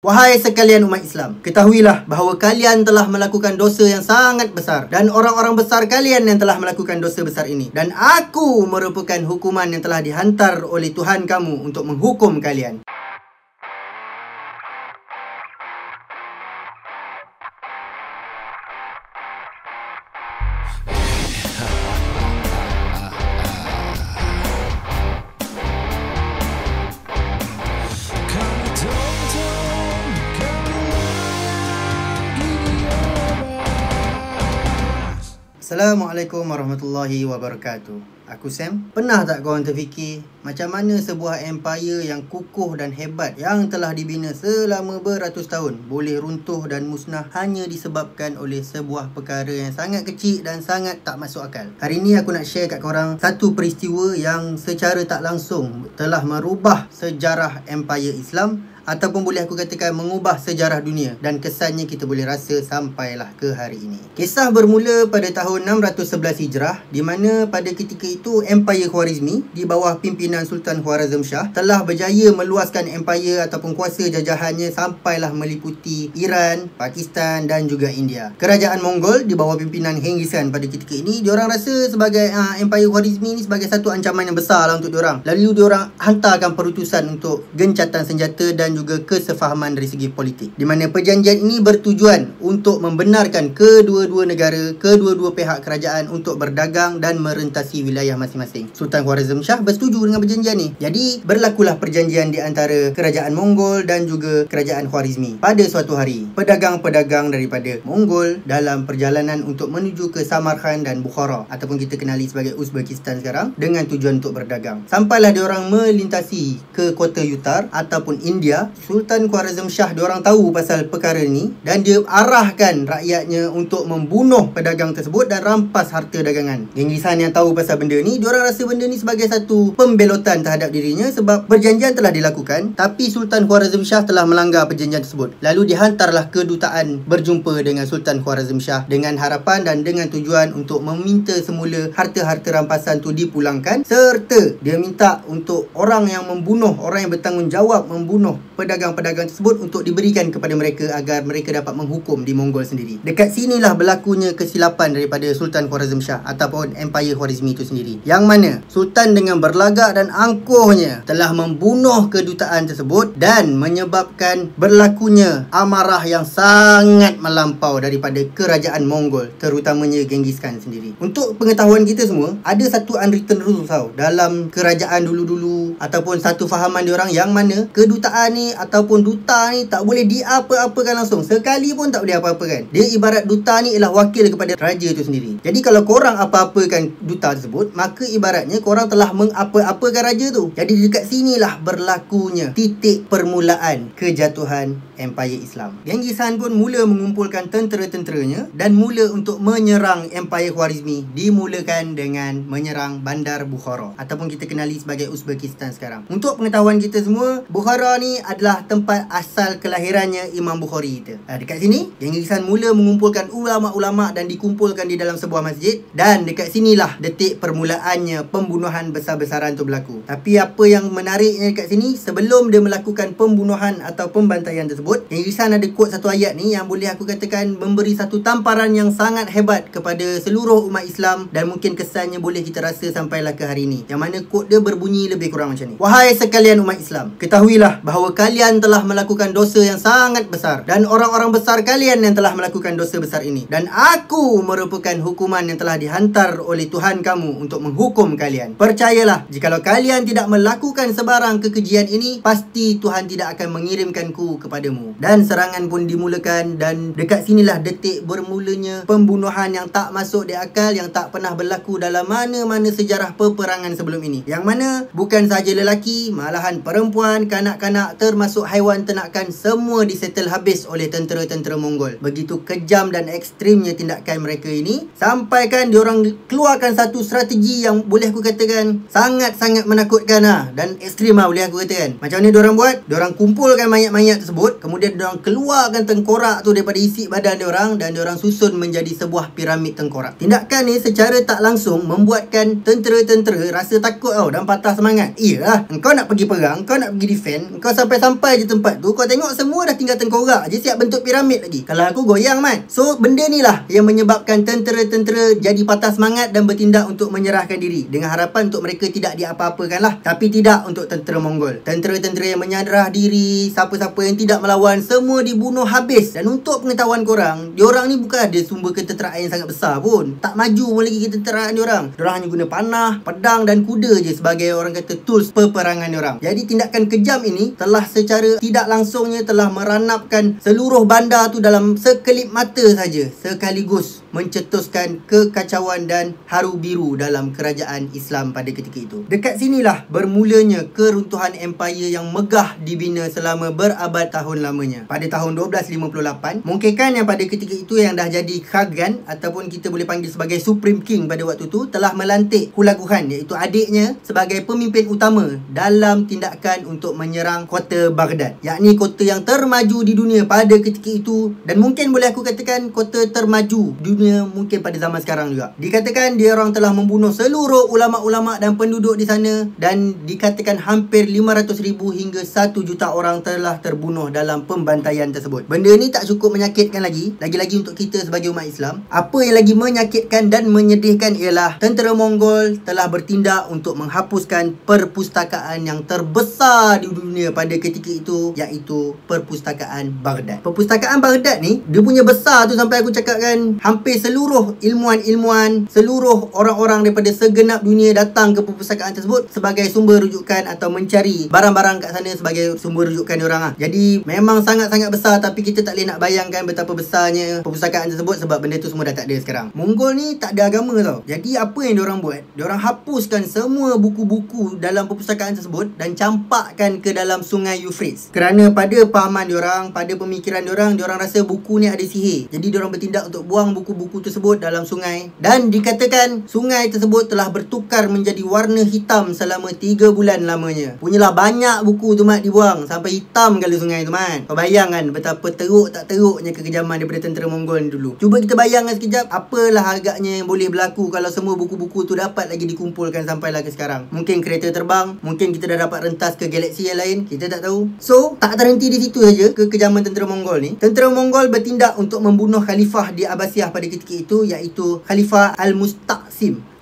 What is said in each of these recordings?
Wahai sekalian umat Islam, ketahuilah bahawa kalian telah melakukan dosa yang sangat besar dan orang-orang besar kalian yang telah melakukan dosa besar ini. Dan aku merupakan hukuman yang telah dihantar oleh Tuhan kamu untuk menghukum kalian. Assalamualaikum warahmatullahi wabarakatuh. Aku Sam. Pernah tak korang terfikir macam mana sebuah empire yang kukuh dan hebat yang telah dibina selama beratus tahun boleh runtuh dan musnah hanya disebabkan oleh sebuah perkara yang sangat kecil dan sangat tak masuk akal? Hari ni aku nak share kat korang satu peristiwa yang secara tak langsung telah merubah sejarah empire Islam, ataupun boleh aku katakan mengubah sejarah dunia, dan kesannya kita boleh rasa sampailah ke hari ini. Kisah bermula pada tahun 611 Hijrah, di mana pada ketika itu Empire Khwarizmi di bawah pimpinan Sultan Khwarazm Shah telah berjaya meluaskan empire ataupun kuasa jajahannya sampailah meliputi Iran, Pakistan dan juga India. Kerajaan Mongol di bawah pimpinan Genghis Khan pada ketika ini, diorang rasa sebagai Empire Khwarizmi ni sebagai satu ancaman yang besar lah untuk diorang. Lalu diorang hantarkan perutusan untuk gencatan senjata dan juga kesefahaman dari segi politik, di mana perjanjian ini bertujuan untuk membenarkan kedua-dua negara, kedua-dua pihak kerajaan untuk berdagang dan merentasi wilayah masing-masing. Sultan Khwarazm Shah bersetuju dengan perjanjian ni. Jadi berlakulah perjanjian di antara kerajaan Mongol dan juga kerajaan Khwarizmi. Pada suatu hari, pedagang-pedagang daripada Mongol dalam perjalanan untuk menuju ke Samarkand dan Bukhara, ataupun kita kenali sebagai Uzbekistan sekarang, dengan tujuan untuk berdagang. Sampailah diorang melintasi ke kota Uttar ataupun India. Sultan Khwarazm Shah diorang tahu pasal perkara ni dan dia arahkan rakyatnya untuk membunuh pedagang tersebut dan rampas harta dagangan. Genghis Khan yang tahu pasal benda ni, diorang rasa benda ni sebagai satu pembelotan terhadap dirinya sebab perjanjian telah dilakukan, tapi Sultan Khwarazm Shah telah melanggar perjanjian tersebut. Lalu dihantarlah kedutaan berjumpa dengan Sultan Khwarazm Shah dengan harapan dan dengan tujuan untuk meminta semula harta-harta rampasan tu dipulangkan, serta dia minta untuk orang yang membunuh, orang yang bertanggungjawab membunuh pedagang-pedagang tersebut untuk diberikan kepada mereka agar mereka dapat menghukum di Mongol sendiri. Dekat sinilah berlakunya kesilapan daripada Sultan Khwarazm Shah ataupun Empire Khwarizmi itu sendiri, yang mana Sultan dengan berlagak dan angkuhnya telah membunuh kedutaan tersebut dan menyebabkan berlakunya amarah yang sangat melampau daripada kerajaan Mongol, terutamanya Genghis Khan sendiri. Untuk pengetahuan kita semua, ada satu unwritten rules tau dalam kerajaan dulu-dulu ataupun satu fahaman diorang, yang mana kedutaan ni ataupun duta ni tak boleh diapa-apakan langsung. Sekali pun tak boleh apa-apakan. Dia ibarat duta ni ialah wakil kepada raja tu sendiri. Jadi kalau korang apa-apakan duta tersebut, maka ibaratnya korang telah mengapa-apakan raja tu. Jadi dekat sinilah berlakunya titik permulaan kejatuhan Empire Islam. Genghis Khan pun mula mengumpulkan tentera-tenteranya dan mula untuk menyerang Empire Khwarizmi. Dimulakan dengan menyerang bandar Bukhara ataupun kita kenali sebagai Uzbekistan sekarang. Untuk pengetahuan kita semua, Bukhara ni adalah tempat asal kelahirannya Imam Bukhari kita. Dekat sini, Genghis Khan mula mengumpulkan ulama-ulama dan dikumpulkan di dalam sebuah masjid, dan dekat sinilah detik permulaannya pembunuhan besar-besaran tu berlaku. Tapi apa yang menariknya dekat sini, sebelum dia melakukan pembunuhan atau pembantaian tersebut, Genghis Khan ada quote satu ayat ni yang boleh aku katakan memberi satu tamparan yang sangat hebat kepada seluruh umat Islam, dan mungkin kesannya boleh kita rasa sampailah ke hari ni, yang mana quote dia berbunyi lebih kurang macam ni: wahai sekalian umat Islam, ketahuilah bahawa kalian telah melakukan dosa yang sangat besar dan orang-orang besar kalian yang telah melakukan dosa besar ini, dan aku merupakan hukuman yang telah dihantar oleh Tuhan kamu untuk menghukum kalian. Percayalah, jikalau kalian tidak melakukan sebarang kekejian ini, pasti Tuhan tidak akan mengirimkanku kepadamu. Dan serangan pun dimulakan, dan dekat sinilah detik bermulanya pembunuhan yang tak masuk di akal, yang tak pernah berlaku dalam mana-mana sejarah peperangan sebelum ini, yang mana bukan sahaja lelaki, malahan perempuan, kanak-kanak, termasuk haiwan ternakan, semua disettle habis oleh tentera-tentera Mongol. Begitu kejam dan ekstrimnya tindakan mereka ini, sampai kan diorang keluarkan satu strategi yang boleh aku katakan sangat-sangat menakutkan dan ekstrim boleh aku katakan. Macam mana diorang buat? Diorang kumpulkan mayat-mayat tersebut, kemudian diorang keluarkan tengkorak tu daripada isi badan diorang, dan diorang susun menjadi sebuah piramid tengkorak. Tindakan ni secara tak langsung membuatkan tentera-tentera rasa takut dan patah semangat. je lah. Engkau nak pergi perang, engkau nak pergi defend, engkau sampai-sampai je tempat tu, kau tengok semua dah tinggal tengkorak je, siap bentuk piramid lagi. Kalau aku goyang man. So benda ni lah yang menyebabkan tentera-tentera jadi patah semangat dan bertindak untuk menyerahkan diri, dengan harapan untuk mereka tidak diapa-apakan lah. Tapi tidak untuk tentera Mongol. Tentera-tentera yang menyerah diri, siapa-siapa yang tidak melawan, semua dibunuh habis. Dan untuk pengetahuan korang, diorang ni bukan ada sumber ketenteraan yang sangat besar pun. Tak maju pun lagi ketenteraan diorang. Diorang hanya guna panah, pedang dan kuda je sebagai orang kata tools peperangan diorang. Jadi tindakan kejam ini telah secara tidak langsungnya telah meranapkan seluruh bandar tu dalam sekelip mata saja, sekaligus mencetuskan kekacauan dan haru biru dalam kerajaan Islam pada ketika itu. Dekat sinilah bermulanya keruntuhan empayar yang megah dibina selama berabad tahun lamanya. Pada tahun 1258, mungkinkan yang pada ketika itu yang dah jadi Khagan ataupun kita boleh panggil sebagai Supreme King pada waktu tu, telah melantik Hulagu Khan, iaitu adiknya, sebagai pemimpin utama dalam tindakan untuk menyerang kota Baghdad, yakni kota yang termaju di dunia pada ketika itu, dan mungkin boleh aku katakan kota termaju dunia mungkin pada zaman sekarang juga. Dikatakan dia orang telah membunuh seluruh ulama-ulama dan penduduk di sana, dan dikatakan hampir 500,000 hingga 1 juta orang telah terbunuh dalam pembantaian tersebut. Benda ni tak cukup menyakitkan lagi-lagi untuk kita sebagai umat Islam. Apa yang lagi menyakitkan dan menyedihkan ialah tentera Mongol telah bertindak untuk menghapuskan perpustakaan yang terbesar di dunia pada ketika itu, iaitu perpustakaan Baghdad. Perpustakaan Baghdad ni, dia punya besar tu sampai aku cakapkan hampir seluruh ilmuwan-ilmuwan, seluruh orang-orang daripada segenap dunia datang ke perpustakaan tersebut sebagai sumber rujukan atau mencari barang-barang kat sana sebagai sumber rujukan diorang lah. Jadi memang sangat-sangat besar, tapi kita tak boleh nak bayangkan betapa besarnya perpustakaan tersebut sebab benda tu semua dah tak ada sekarang. Mongol ni tak ada agama tau. Jadi apa yang diorang buat? Diorang hapuskan semua buku-buku dalam perpustakaan tersebut dan campakkan ke dalam sungai Euphrates. Kerana pada pahaman diorang, pada pemikiran diorang rasa buku ni ada sihir. Jadi diorang bertindak untuk buang buku-buku tersebut dalam sungai, dan dikatakan sungai tersebut telah bertukar menjadi warna hitam selama 3 bulan lamanya. Punyalah banyak buku tu mat dibuang sampai hitam kali sungai tu mat. Kau bayangkan betapa teruk tak teruknya kekejaman daripada tentera Mongol ni dulu. Cuba kita bayangkan sekejap apalah agaknya yang boleh berlaku kalau semua buku-buku tu dapat lagi dikumpulkan sampailah ke sekarang. Mungkin kereta terbang, mungkin kita dah dapat rentas ke galaksi yang lain, kita tak tahu. So tak terhenti di situ saja kekejaman tentera Mongol ni. Tentera Mongol bertindak untuk membunuh khalifah di Abbasiyah pada ketika itu, iaitu Khalifah Al-Mustaqsim.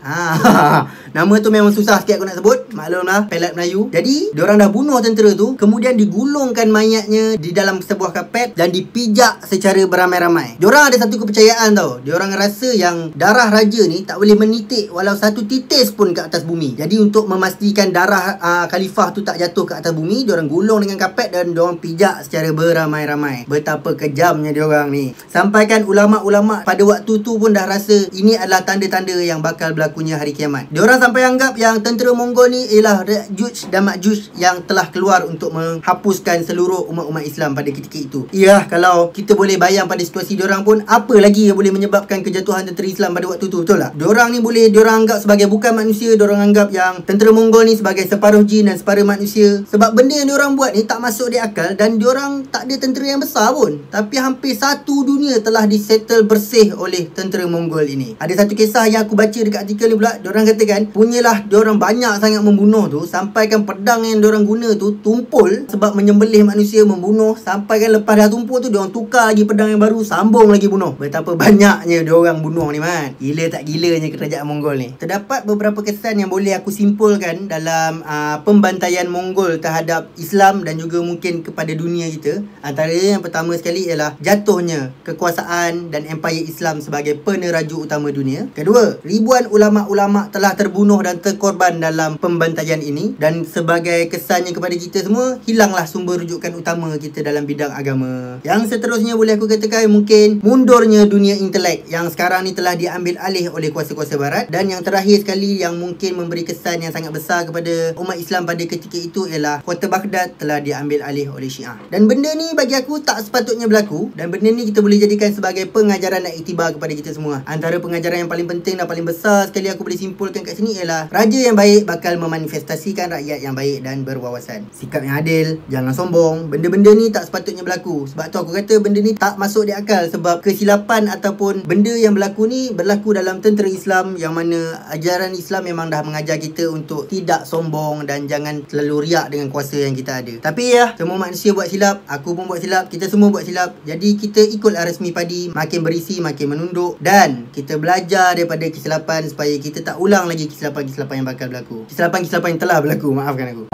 Nama tu memang susah sikit aku nak sebut, maklumlah, pelat Melayu. Jadi diorang dah bunuh tentera tu, kemudian digulungkan mayatnya di dalam sebuah kapet dan dipijak secara beramai-ramai. Diorang ada satu kepercayaan tau. Diorang rasa yang darah raja ni tak boleh menitik walau satu titis pun ke atas bumi. Jadi untuk memastikan darah khalifah tu tak jatuh ke atas bumi, diorang gulung dengan kapet dan diorang pijak secara beramai-ramai. Betapa kejamnya diorang ni. Sampaikan ulama-ulama pada waktu tu pun dah rasa ini adalah tanda-tanda yang bakal berlakunya hari kiamat. Diorang sampai anggap yang tentera Mongol ni ialah Ya'juj dan Ma'juj yang telah keluar untuk menghapuskan seluruh umat-umat Islam pada ketika itu. Iya, kalau kita boleh bayang pada situasi diorang pun, apa lagi yang boleh menyebabkan kejatuhan tentera Islam pada waktu tu, betul tak? Diorang ni boleh diorang anggap sebagai bukan manusia. Diorang anggap yang tentera Mongol ni sebagai separuh jin dan separuh manusia. Sebab benda yang diorang buat ni tak masuk di akal, dan diorang tak ada tentera yang besar pun. Tapi hampir satu dunia telah disettle bersih oleh tentera Mongol ini. Ada satu kisah yang aku baca dekat artikel ni pula. Diorang katakan punyalah diorang banyak sangat membunuh tu, sampaikan pedang yang diorang guna tu tumpul sebab menyembelih manusia, membunuh. Sampaikan lepas dah tumpul tu, diorang tukar lagi pedang yang baru, sambung lagi bunuh. Betapa banyaknya diorang bunuh ni man. Gila tak gilanya kerajaan Mongol ni. Terdapat beberapa kesan yang boleh aku simpulkan dalam pembantaian Mongol terhadap Islam dan juga mungkin kepada dunia kita. Antara yang pertama sekali ialah jatuhnya kekuasaan dan empayar Islam sebagai peneraju utama dunia. Kedua, ribuan ulama-ulama telah terbunuh dan terkorban dalam pembantaian ini, dan sebagai kesannya kepada kita semua, hilanglah sumber rujukan utama kita dalam bidang agama. Yang seterusnya boleh aku katakan mungkin mundurnya dunia intelek yang sekarang ni telah diambil alih oleh kuasa-kuasa barat. Dan yang terakhir sekali yang mungkin memberi kesan yang sangat besar kepada umat Islam pada ketika itu ialah kota Baghdad telah diambil alih oleh Syiah. Dan benda ni bagi aku tak sepatutnya berlaku, dan benda ni kita boleh jadikan sebagai pengajaran dan iktibar kepada kita semua. Antara pengajaran yang paling penting dan paling besar sekali aku boleh simpulkan kat sini ialah raja yang baik bakal memanifestasikan rakyat yang baik dan berwawasan. Sikap yang adil, jangan sombong. Benda-benda ni tak sepatutnya berlaku. Sebab tu aku kata benda ni tak masuk di akal, sebab kesilapan ataupun benda yang berlaku ni berlaku dalam tentera Islam, yang mana ajaran Islam memang dah mengajar kita untuk tidak sombong dan jangan terlalu riak dengan kuasa yang kita ada. Tapi ya, semua manusia buat silap, aku pun buat silap, kita semua buat silap. Jadi kita ikutlah resmi padi, makin berisi makin menunduk, dan kita belajar daripada kesilapan supaya kita tak ulang lagi kesilapan-kesilapan yang bakal berlaku. Kesilapan-kesilapan yang telah berlaku, maafkan aku.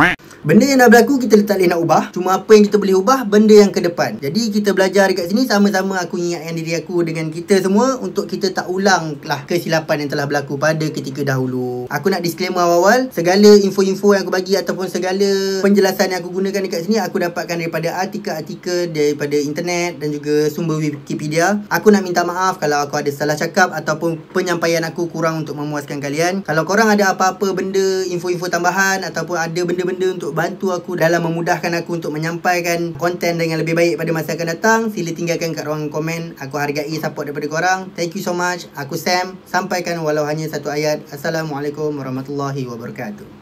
Benda yang dah berlaku kita tak boleh nak ubah. Cuma apa yang kita boleh ubah, benda yang ke depan. Jadi kita belajar dekat sini, sama-sama aku ingatkan diri aku dengan kita semua untuk kita tak ulang lah kesilapan yang telah berlaku pada ketika dahulu. Aku nak disclaimer awal, segala info-info yang aku bagi ataupun segala penjelasan yang aku gunakan dekat sini aku dapatkan daripada artikel-artikel daripada internet dan juga sumber Wikipedia. Aku nak minta maaf kalau aku ada salah cakap ataupun penyampaian aku kurang untuk memuaskan kalian. Kalau korang ada apa-apa benda, info-info tambahan ataupun ada benda-benda untuk bantu aku dalam memudahkan aku untuk menyampaikan konten dengan lebih baik pada masa akan datang, sila tinggalkan kat ruangan komen. Aku hargai support daripada korang. Thank you so much. Aku Sam. Sampaikan walau hanya satu ayat. Assalamualaikum warahmatullahi wabarakatuh.